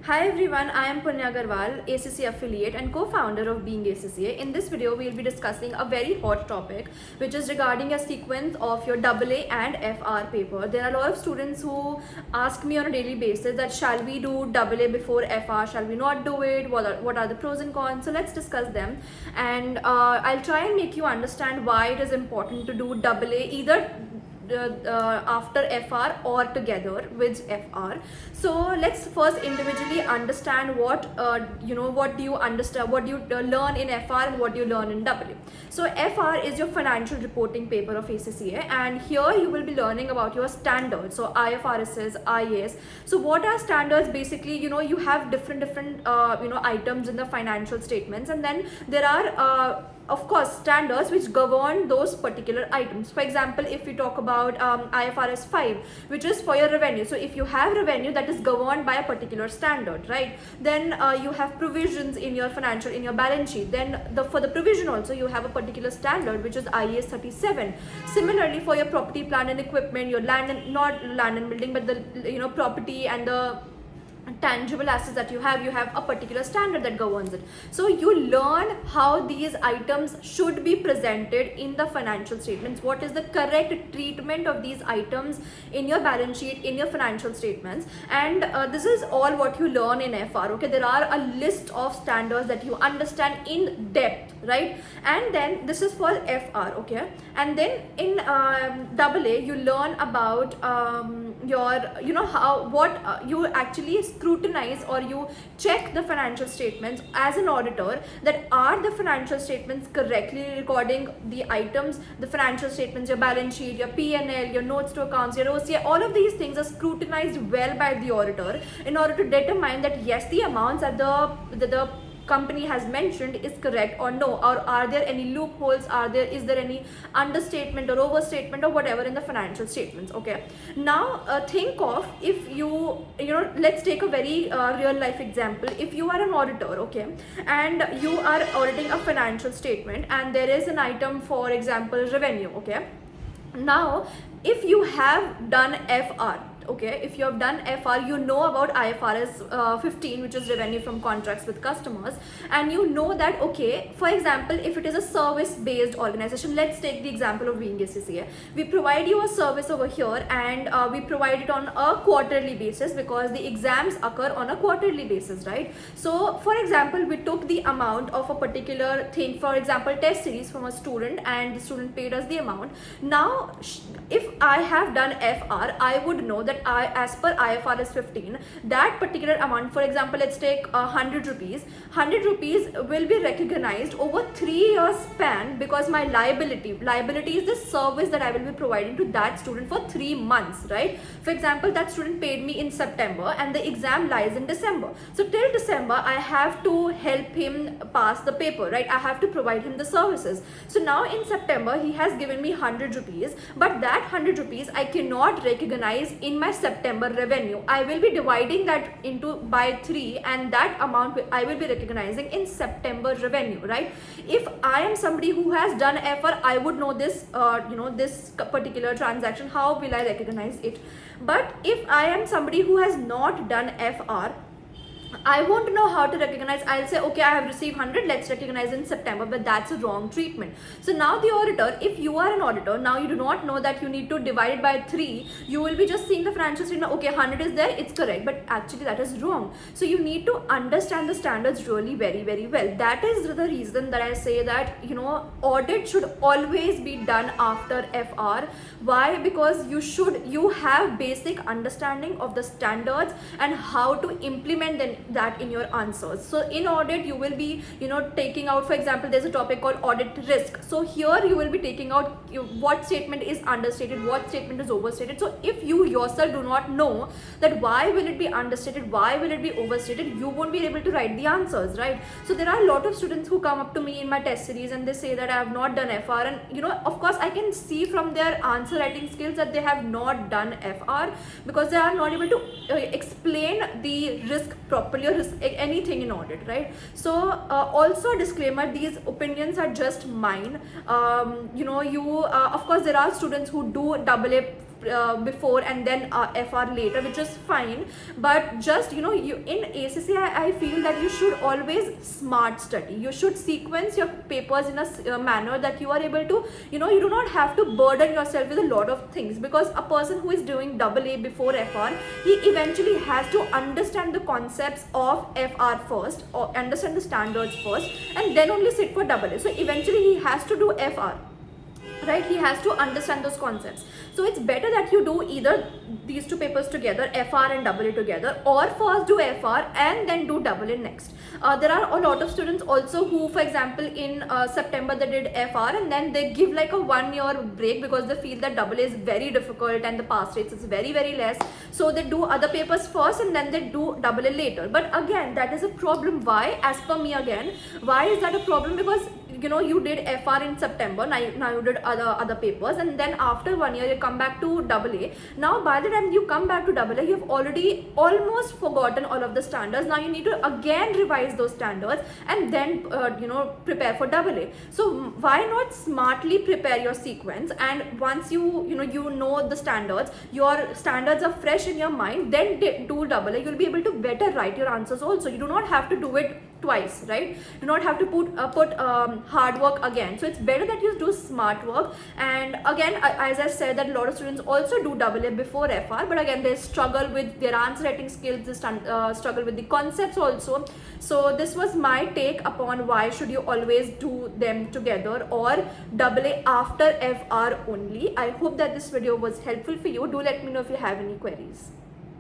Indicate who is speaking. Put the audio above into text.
Speaker 1: Hi everyone, I am Punya Agarwal, ACC affiliate and co-founder of Being ACCA. In this video, we will be discussing a very hot topic, which is regarding a sequence of your AA and FR paper. There are a lot of students who ask me on a daily basis that shall we do AA before FR, shall we not do it, what are the pros and cons. So let's discuss them, and I'll try and make you understand why it is important to do AA either after FR or together with FR. So let's first individually understand what do you understand, what do you learn in FR and what do you learn in AA. So FR is your financial reporting paper of ACCA, and here you will be learning about your standards, so IFRSs, IAS. So what are standards? Basically, you have different items in the financial statements, and then there are of course standards which govern those particular items. For example, if we talk about IFRS 5, which is for your revenue, so if you have revenue, that is governed by a particular standard, right? Then you have provisions in your balance sheet, then for the provision also you have a particular standard, which is IAS 37. Similarly, for your property, plant and equipment, your not land and building, but the property and the tangible assets that you have a particular standard that governs it. So you learn how these items should be presented in the financial statements, what is the correct treatment of these items in your balance sheet, in your financial statements, and this is all what you learn in FR. Okay, there are a list of standards that you understand in depth, right? And then this is for FR. Okay, and then in AA you learn about you actually scrutinize or you check the financial statements as an auditor, that are the financial statements correctly recording the items, the financial statements, your balance sheet, your P&L, your notes to accounts, your OCI, all of these things are scrutinized well by the auditor in order to determine that yes, the amounts that the company has mentioned is correct or no, or are there any loopholes, is there any understatement or overstatement or whatever in the financial statements. Okay, now think of, if let's take a very real life example. If you are an auditor, okay, and you are auditing a financial statement and there is an item, for example, revenue. Okay, now if you have done FR, okay, if you have done FR, you know about IFRS 15, which is revenue from contracts with customers, and you know that, okay, for example, if it is a service based organization, let's take the example of Being ACCA. We provide you a service over here, and we provide it on a quarterly basis because the exams occur on a quarterly basis, right? So for example, we took the amount of a particular thing, for example, test series, from a student, and the student paid us the amount. Now if I have done FR, I would know that as per IFRS 15, that particular amount, for example, let's take 100 rupees. 100 rupees will be recognized over 3 years span, because my liability is the service that I will be providing to that student for 3 months, right? For example, that student paid me in September and the exam lies in December. So till December, I have to help him pass the paper, right? I have to provide him the services. So now in September, he has given me 100 rupees, but that 100 rupees I cannot recognize in my September revenue. I will be dividing that by 3, and that amount I will be recognizing in September revenue, right? If I am somebody who has done FR, I would know this this particular transaction, how will I recognize it? But if I am somebody who has not done FR, I won't know how to recognize. I'll say, okay, I have received 100, let's recognize in September, but that's a wrong treatment. So now the auditor, if you are an auditor, now you do not know that you need to divide it by 3. You will be just seeing the financial statement, okay, 100 is there, it's correct, but actually that is wrong. So you need to understand the standards really very, very well. That is the reason that I say that, audit should always be done after FR. Why? Because you have basic understanding of the standards and how to implement that in your answers. So in audit, you will be taking out, for example, there's a topic called audit risk. So here you will be taking out what statement is understated, what statement is overstated. So if you yourself do not know that why will it be understated, why will it be overstated, you won't be able to write the answers, right? So there are a lot of students who come up to me in my test series and they say that I have not done FR, and of course I can see from their answer writing skills that they have not done FR because they are not able to explain the risk properly or anything in audit, right? So also a disclaimer, these opinions are just mine. Of course there are students who do AA before and then FR later, which is fine. But just, you in ACCI, I feel that you should always smart study. You should sequence your papers in a manner that you are able to, you do not have to burden yourself with a lot of things, because a person who is doing AA before FR, he eventually has to understand the concepts of FR first, or understand the standards first, and then only sit for AA. So eventually he has to do FR, right? He has to understand those concepts. So it's better that you do either these two papers together, FR and AA together, or first do FR and then do AA next. There are a lot of students also who, for example, in September they did FR and then they give like a 1 year break because they feel that AA is very difficult and the pass rates is very, very less. So they do other papers first and then they do AA later. But again, that is a problem. Why? As per me, again, why is that a problem? Because you did FR in September, now you did other papers, and then after 1 year you come back to AA. Now by the time you come back to AA, you have already almost forgotten all of the standards. Now you need to again revise those standards and then prepare for AA. So why not smartly prepare your sequence, and once you know the standards, your standards are fresh in your mind, then do AA. You'll be able to better write your answers also. You do not have to do it twice, right? Do not have to put hard work again. So it's better that you do smart work. And again, as I said, that a lot of students also do AA before FR, but again they struggle with their answer writing skills, they struggle with the concepts also. So this was my take upon why should you always do them together or AA after FR only. I hope that this video was helpful for you. Do let me know if you have any queries.